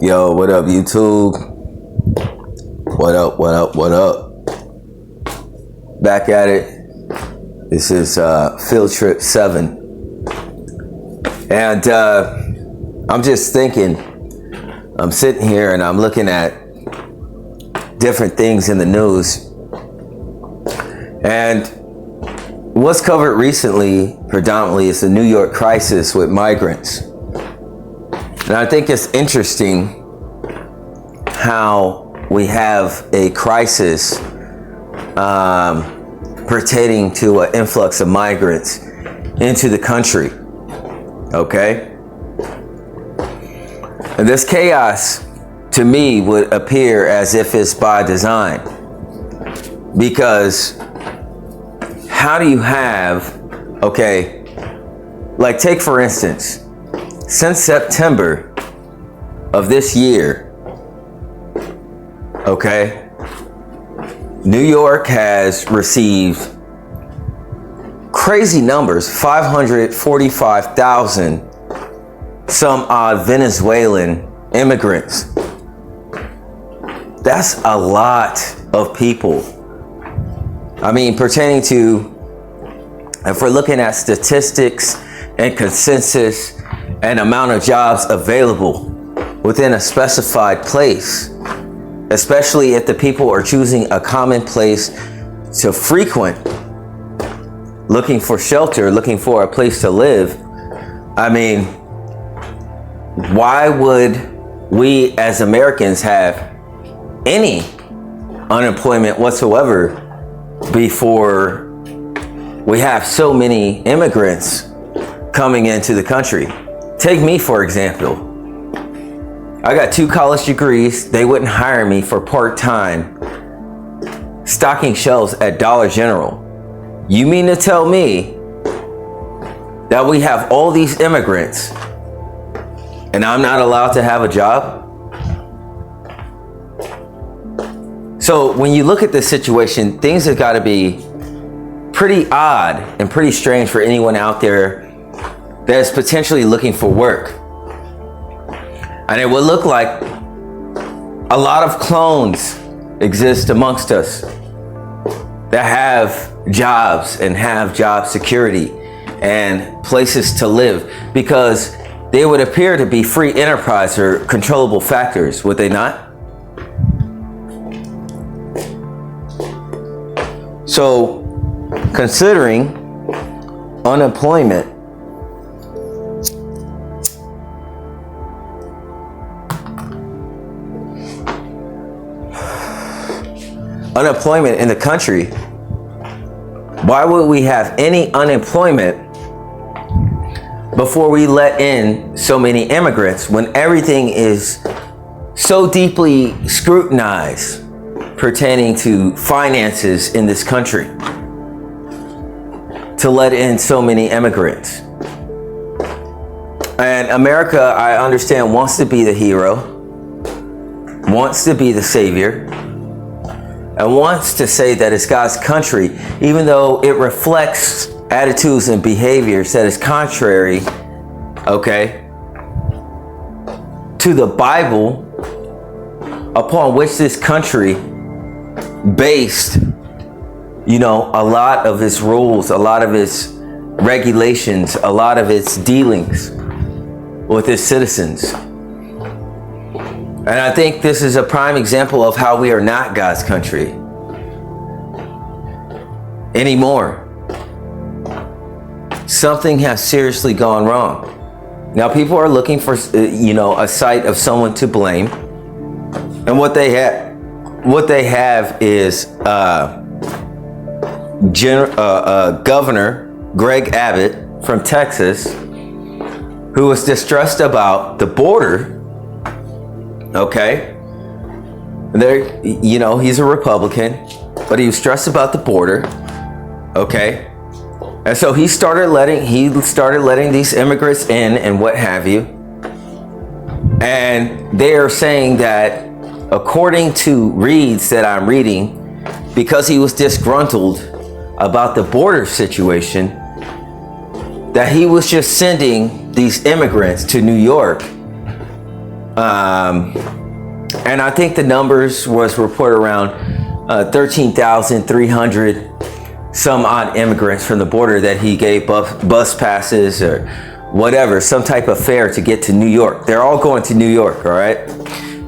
Yo, what up, YouTube? What up, what up, what up? Back at it. This is Field Trip VII. And I'm just thinking, I'm sitting here and I'm looking at different things in the news. And what's covered recently, predominantly, is the New York crisis with migrants. And I think it's interesting how we have a crisis pertaining to an influx of migrants into the country. Okay? And this chaos, to me, would appear as if it's by design. Because how do you have, okay, like take for instance, since September of this year, okay, New York has received crazy numbers, 545,000 some odd Venezuelan immigrants. That's a lot of people. I mean, pertaining to, if we're looking at statistics and consensus and amount of jobs available within a specified place, especially if the people are choosing a common place to frequent, looking for shelter, looking for a place to live. I mean, why would we as Americans have any unemployment whatsoever before we have so many immigrants coming into the country? Take me, for example. I got 2 college degrees. They wouldn't hire me for part-time stocking shelves at Dollar General. You mean to tell me that we have all these immigrants and I'm not allowed to have a job? So when you look at this situation, things have got to be pretty odd and pretty strange for anyone out there that is potentially looking for work. And it would look like a lot of clones exist amongst us that have jobs and have job security and places to live, because they would appear to be free enterprise or controllable factors, would they not? So, considering unemployment, in the country, why would we have any unemployment before we let in so many immigrants when everything is so deeply scrutinized pertaining to finances in this country to let in so many immigrants. And America, I understand, wants to be the hero, wants to be the savior, and wants to say that it's God's country, even though it reflects attitudes and behaviors that is contrary, okay, to the Bible, upon which this country based, a lot of its rules, a lot of its regulations, a lot of its dealings with its citizens. And I think this is a prime example of how we are not God's country anymore. Something has seriously gone wrong. Now people are looking for, a site of someone to blame. And what they have is Governor Greg Abbott from Texas, who was distressed about the border. Okay, there, he's a Republican, but he was stressed about the border. Okay, and so he started letting these immigrants in and what have you. And they are saying that, according to reads that I'm reading, because he was disgruntled about the border situation, that he was just sending these immigrants to New York. And I think the numbers was reported around 13,300 some odd immigrants from the border that he gave bus passes or whatever, some type of fare to get to New York. They're all going to New York, all right?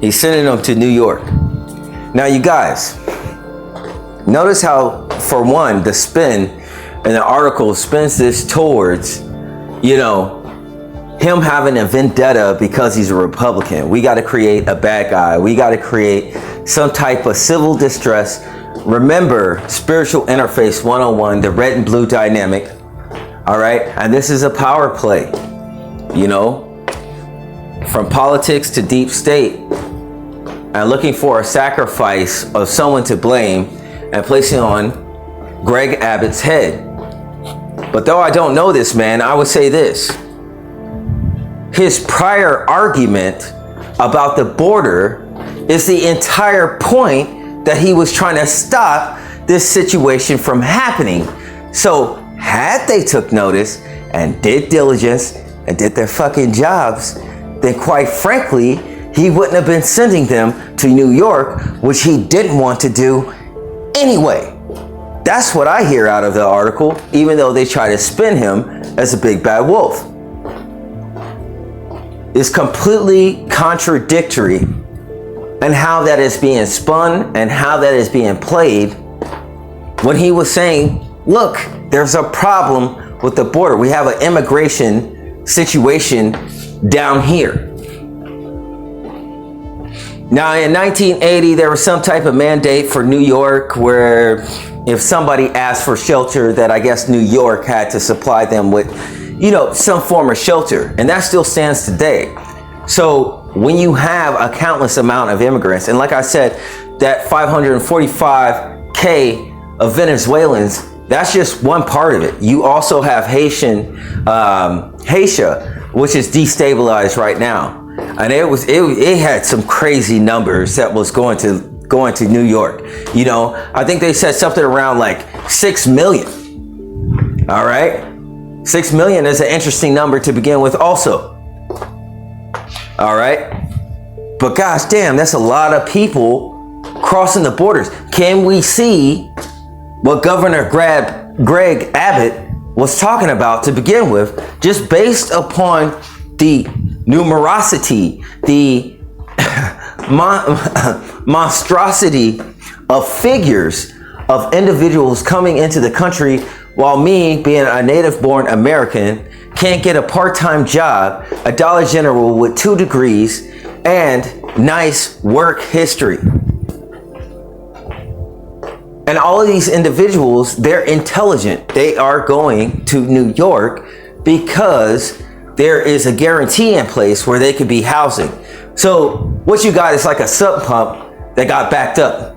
He's sending them to New York. Now, you guys, notice how, for one, the spin in the article spins this towards, him having a vendetta because he's a Republican. We got to create a bad guy. We got to create some type of civil distress. Remember, spiritual interface 101, the red and blue dynamic. All right. And this is a power play, from politics to deep state, and looking for a sacrifice of someone to blame and placing on Greg Abbott's head. But though I don't know this man, I would say this. His prior argument about the border is the entire point that he was trying to stop this situation from happening. So had they took notice and did diligence and did their fucking jobs, then quite frankly, he wouldn't have been sending them to New York, which he didn't want to do anyway. That's what I hear out of the article, even though they try to spin him as a big bad wolf. It's completely contradictory in how that is being spun and how that is being played, when he was saying, look, there's a problem with the border. We have an immigration situation down here. Now, in 1980, there was some type of mandate for New York where if somebody asked for shelter, that I guess New York had to supply them with, some form of shelter. And that still stands today. So when you have a countless amount of immigrants, and like I said, that 545K of Venezuelans, that's just one part of it. You also have Haitian, which is destabilized right now. And it had some crazy numbers that was going to New York. I think they said something around like 6 million. All right. 6 million is an interesting number to begin with also. All right. But gosh damn, that's a lot of people crossing the borders. Can we see what Governor Greg Abbott was talking about to begin with, just based upon the numerosity, the monstrosity of figures of individuals coming into the country, while me, being a native-born American, can't get a part-time job, a Dollar General with 2 degrees, and nice work history. And all of these individuals, they're intelligent. They are going to New York because there is a guarantee in place where they could be housing. So what you got is like a sump pump that got backed up.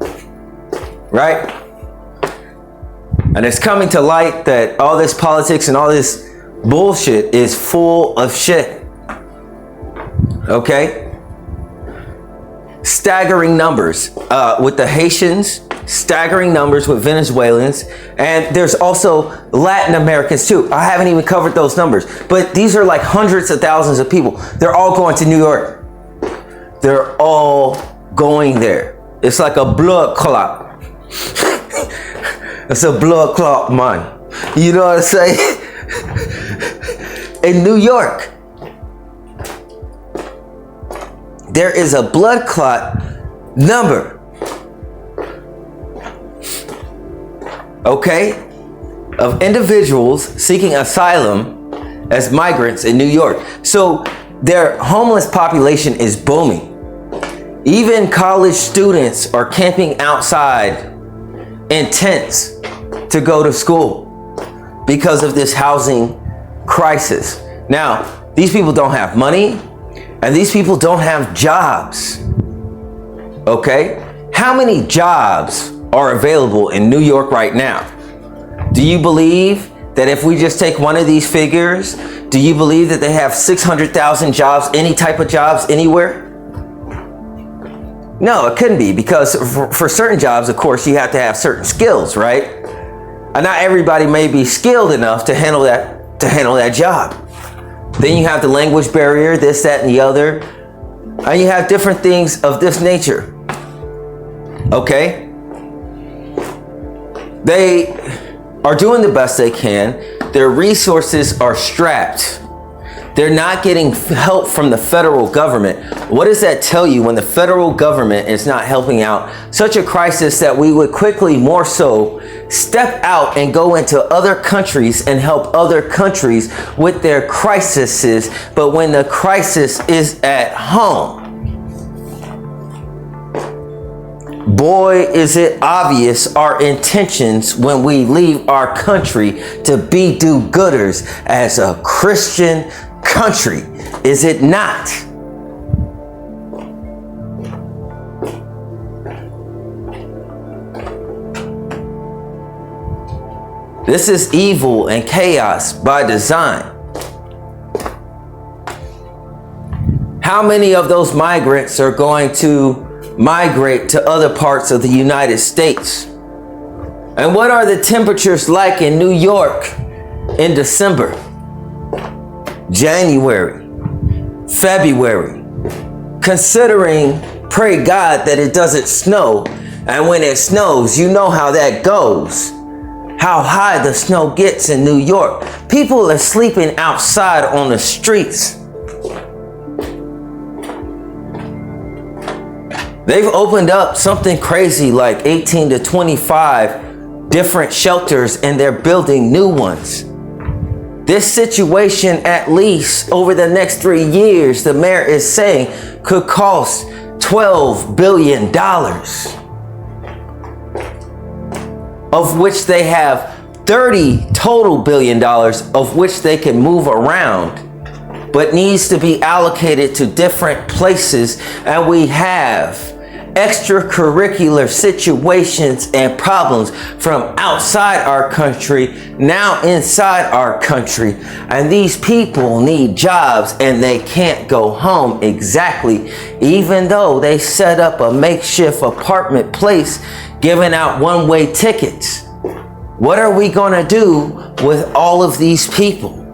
right? And it's coming to light that all this politics and all this bullshit is full of shit. Okay? Staggering numbers with the Haitians, staggering numbers with Venezuelans, and there's also Latin Americans too. I haven't even covered those numbers, but these are like hundreds of thousands of people. They're all going to New York. They're all going there. It's like a blood clot. It's a blood clot, man. You know what I'm saying? In New York, there is a blood clot number, okay, of individuals seeking asylum as migrants in New York. So their homeless population is booming. Even college students are camping outside in tents to go to school because of this housing crisis. Now, these people don't have money and these people don't have jobs. Okay? How many jobs are available in New York right now? Do you believe that if we just take one of these figures, do you believe that they have 600,000 jobs, any type of jobs anywhere? No, it couldn't be, because for certain jobs, of course, you have to have certain skills, right? And not everybody may be skilled enough to handle that job. Then you have the language barrier, this, that, and the other. And you have different things of this nature. Okay? They are doing the best they can. Their resources are strapped. They're not getting help from the federal government. What does that tell you when the federal government is not helping out such a crisis that we would quickly more so step out and go into other countries and help other countries with their crises, but when the crisis is at home, boy, is it obvious our intentions when we leave our country to be do-gooders as a Christian country, is it not? This is evil and chaos by design. How many of those migrants are going to migrate to other parts of the United States? And what are the temperatures like in New York in December, January, February? Considering, pray God, that it doesn't snow. And when it snows, you know how that goes. How high the snow gets in New York. People are sleeping outside on the streets. They've opened up something crazy like 18 to 25 different shelters, and they're building new ones. This situation, at least over the next 3 years, the mayor is saying could cost $12 billion, of which they have $30 total billion, of which they can move around, but needs to be allocated to different places. And we have extracurricular situations and problems from outside our country, now inside our country. And these people need jobs and they can't go home exactly, even though they set up a makeshift apartment place giving out one-way tickets. What are we going to do with all of these people?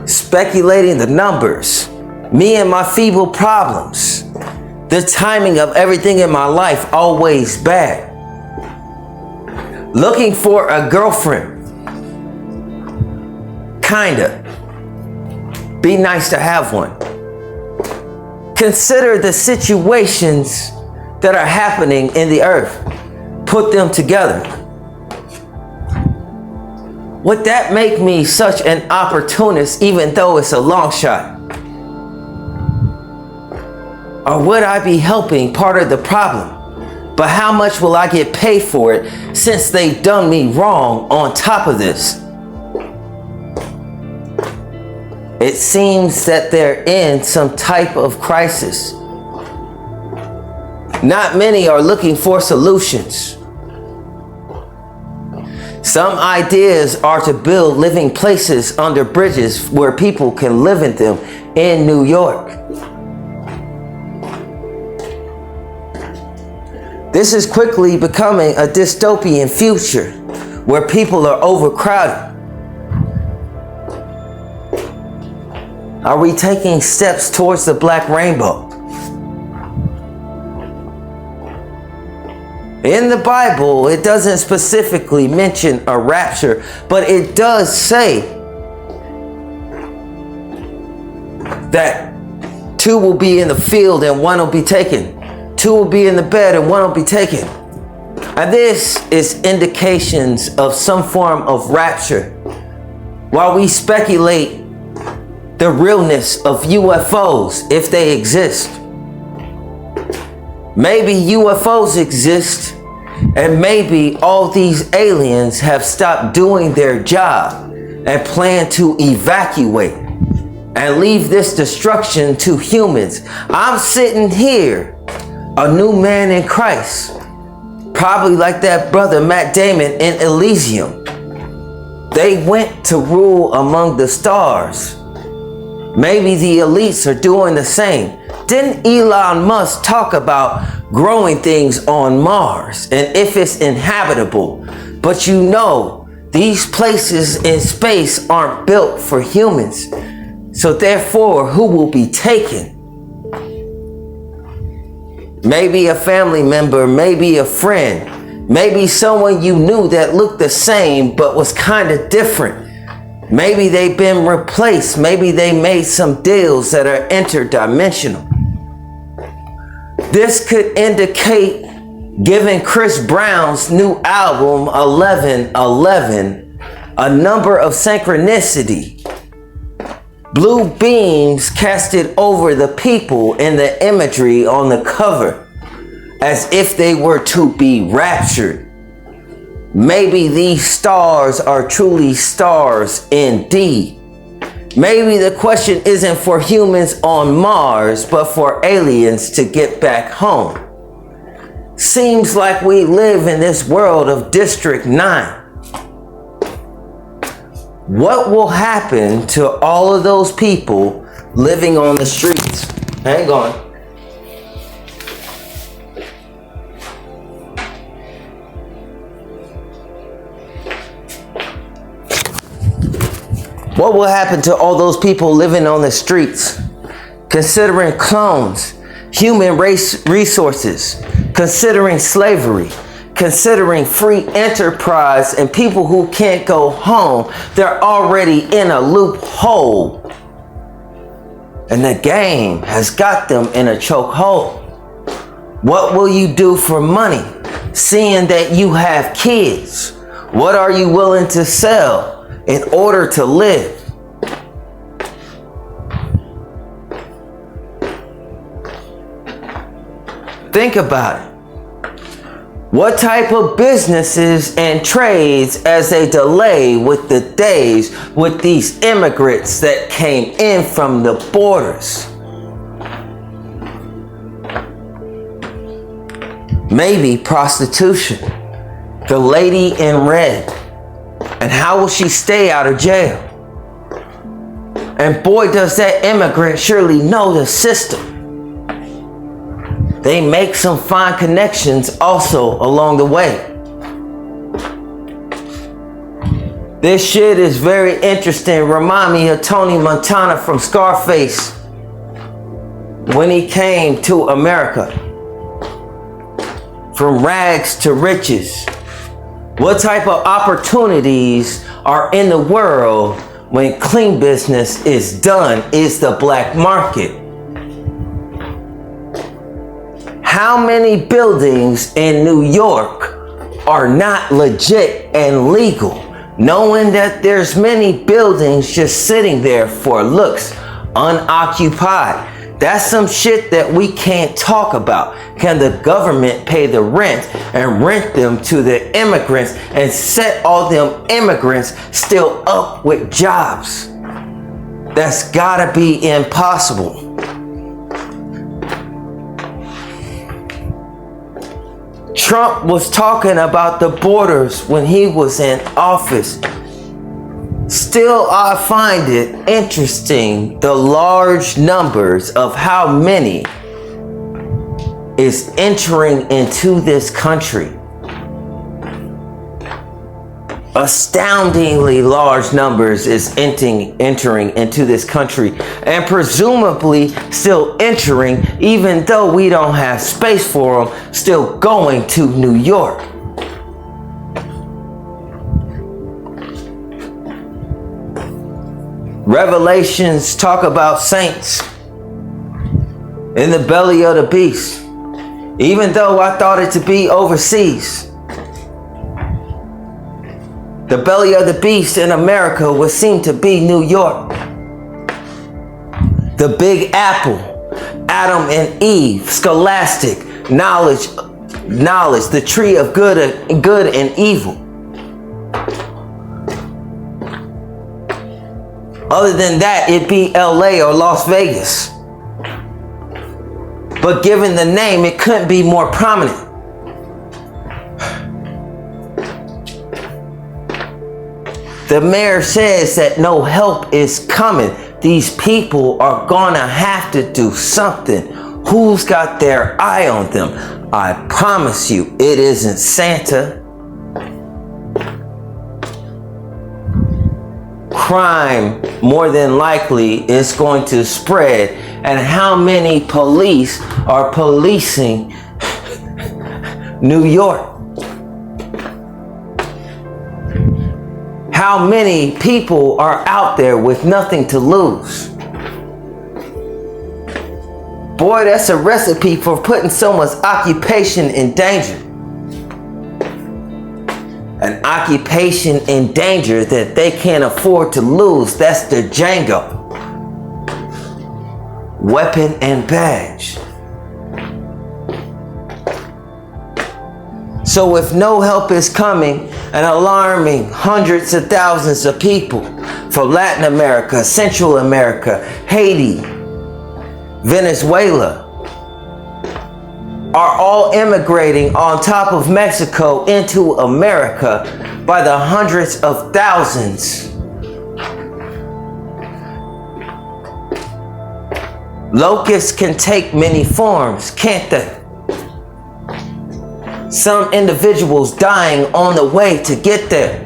Speculating the numbers, me and my feeble problems, the timing of everything in my life always bad. Looking for a girlfriend, kinda. Be nice to have one. Consider the situations that are happening in the earth. Put them together. Would that make me such an opportunist, even though it's a long shot? Or would I be helping part of the problem? But how much will I get paid for it since they've done me wrong on top of this? It seems that they're in some type of crisis. Not many are looking for solutions. Some ideas are to build living places under bridges where people can live in them in New York. This is quickly becoming a dystopian future where people are overcrowded. Are we taking steps towards the black rainbow? In the Bible, it doesn't specifically mention a rapture, but it does say that two will be in the field and one will be taken. Two will be in the bed and one will be taken. And this is indications of some form of rapture. While we speculate the realness of UFOs, if they exist. Maybe UFOs exist, and maybe all these aliens have stopped doing their job and plan to evacuate and leave this destruction to humans. I'm sitting here, a new man in Christ, probably like that brother Matt Damon in Elysium. They went to rule among the stars. Maybe the elites are doing the same. Didn't Elon Musk talk about growing things on Mars and if it's inhabitable? But you know, these places in space aren't built for humans. So therefore, who will be taken? Maybe a family member, maybe a friend, maybe someone you knew that looked the same but was kind of different. Maybe they've been replaced. Maybe they made some deals that are interdimensional. This could indicate, given Chris Brown's new album 1111, a number of synchronicity. Blue beams casted over the people in the imagery on the cover as if they were to be raptured. Maybe these stars are truly stars indeed. Maybe the question isn't for humans on Mars, but for aliens to get back home. Seems like we live in this world of District 9. What will happen to all of those people living on the streets? Hang on. What will happen to all those people living on the streets? Considering clones, human race resources, considering slavery, considering free enterprise and people who can't go home, they're already in a loophole. And the game has got them in a chokehold. What will you do for money, seeing that you have kids? What are you willing to sell in order to live? Think about it. What type of businesses and trades as they delay with the days with these immigrants that came in from the borders? Maybe prostitution. The lady in red. And how will she stay out of jail? And boy, does that immigrant surely know the system. They make some fine connections also along the way. This shit is very interesting. Remind me of Tony Montana from Scarface when he came to America. From rags to riches. What type of opportunities are in the world when clean business is done is the black market? How many buildings in New York are not legit and legal, knowing that there's many buildings just sitting there for looks, unoccupied? That's some shit that we can't talk about. Can the government pay the rent and rent them to the immigrants and set all them immigrants still up with jobs? That's gotta be impossible. Trump was talking about the borders when he was in office. Still, I find it interesting the large numbers of how many is entering into this country. Astoundingly large numbers is entering into this country, and presumably still entering, even though we don't have space for them, still going to New York. Revelations talk about saints in the belly of the beast, even though I thought it to be overseas. The belly of the beast in America would seem to be New York. The Big Apple, Adam and Eve, scholastic, knowledge, the tree of good and evil. Other than that, it'd be LA or Las Vegas. But given the name, it couldn't be more prominent. The mayor says that no help is coming. These people are gonna have to do something. Who's got their eye on them? I promise you, it isn't Santa. Crime, more than likely, is going to spread. And how many police are policing New York? How many people are out there with nothing to lose? Boy, that's a recipe for putting someone's occupation in danger. An occupation in danger that they can't afford to lose. That's the Django. Weapon and badge. So if no help is coming and alarming hundreds of thousands of people from Latin America, Central America, Haiti, Venezuela, are all immigrating on top of Mexico into America by the hundreds of thousands. Locusts can take many forms, can't they? Some individuals dying on the way to get there.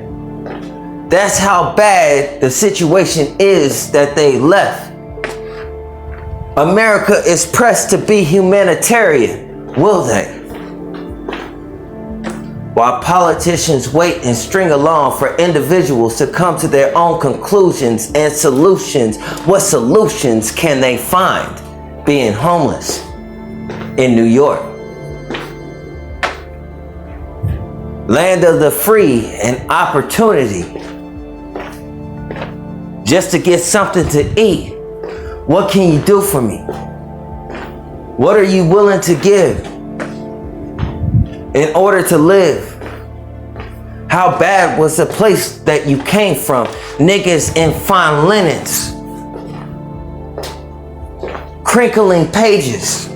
That's how bad the situation is that they left. America is pressed to be humanitarian, will they? While politicians wait and string along for individuals to come to their own conclusions and solutions, what solutions can they find being homeless in New York? Land of the free and opportunity. Just to get something to eat. What can you do for me? What are you willing to give in order to live? How bad was the place that you came from? Niggas in fine linens. Crinkling pages.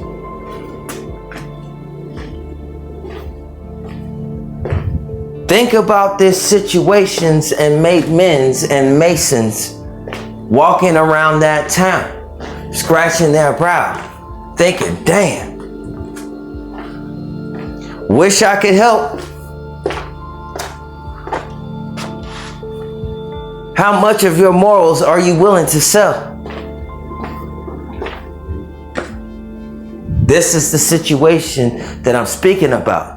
Think about these situations and made men's and masons walking around that town, scratching their brow, thinking, damn, wish I could help. How much of your morals are you willing to sell? This is the situation that I'm speaking about.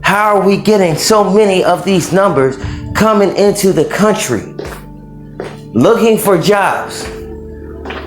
How are we getting so many of these numbers coming into the country, looking for jobs?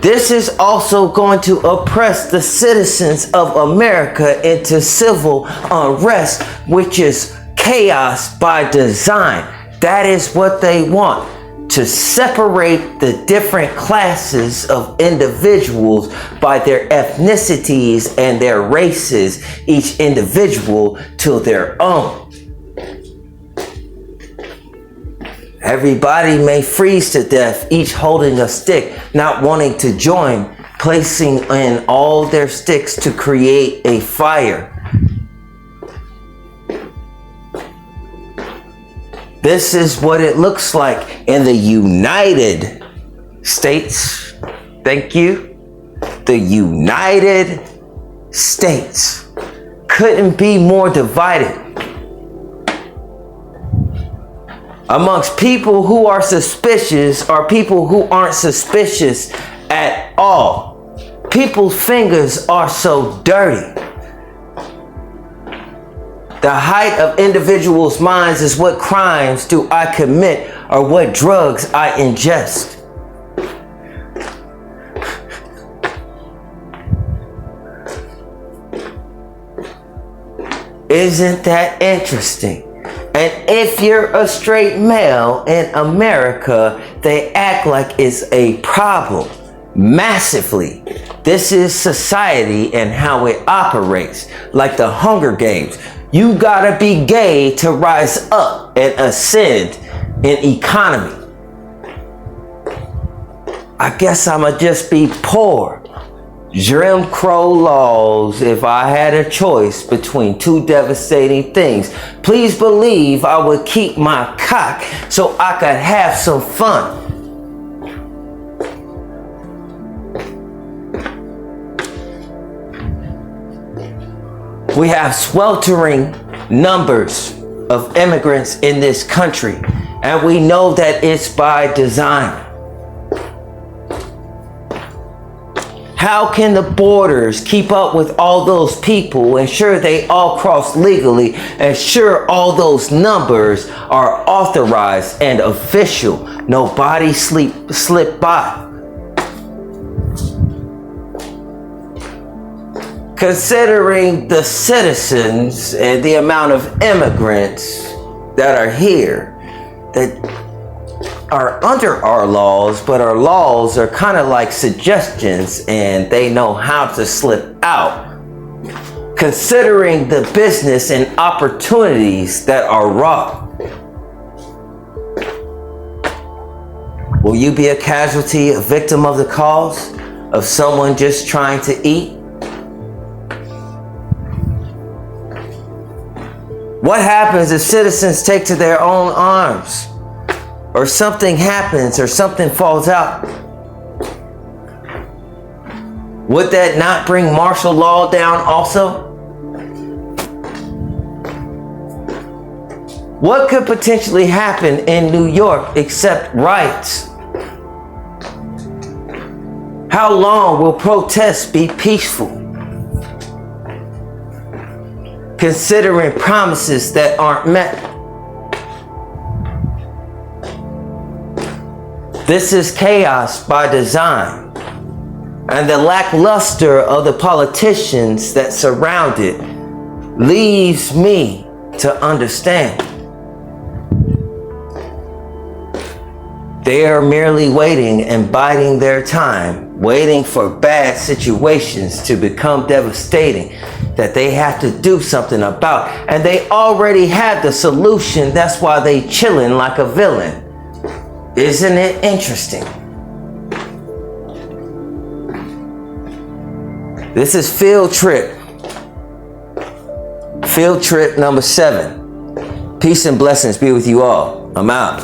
This is also going to oppress the citizens of America into civil unrest, which is chaos by design. That is what they want. To separate the different classes of individuals by their ethnicities and their races, each individual to their own. Everybody may freeze to death, each holding a stick, not wanting to join, placing in all their sticks to create a fire. This is what it looks like in the United States. Thank you. The United States couldn't be more divided amongst people who are suspicious or people who aren't suspicious at all. People's fingers are so dirty. The height of individuals' minds is what crimes do I commit or what drugs I ingest. Isn't that interesting? And if you're a straight male in America, they act like it's a problem. Massively. This is society and how it operates. Like the Hunger Games. You gotta be gay to rise up and ascend in economy. I guess I'ma just be poor. Jim Crow laws if I had a choice between two devastating things. Please believe I would keep my cock so I could have some fun. We have sweltering numbers of immigrants in this country, and we know that it's by design. How can the borders keep up with all those people, ensure they all cross legally, ensure all those numbers are authorized and official? Nobody slip by. Considering the citizens and the amount of immigrants that are here, that are under our laws, but our laws are kind of like suggestions and they know how to slip out. Considering the business and opportunities that are raw, will you be a casualty, a victim of the cause of someone just trying to eat? What happens if citizens take to their own arms? Or something happens or something falls out? Would that not bring martial law down also? What could potentially happen in New York except riots? How long will protests be peaceful? Considering promises that aren't met. This is chaos by design, and the lackluster of the politicians that surround it leaves me to understand. They are merely waiting and biding their time, waiting for bad situations to become devastating that they have to do something about, and they already have the solution. That's why they chilling like a villain. Isn't it interesting? This is field trip number 7. Peace and blessings be with you all. I'm out.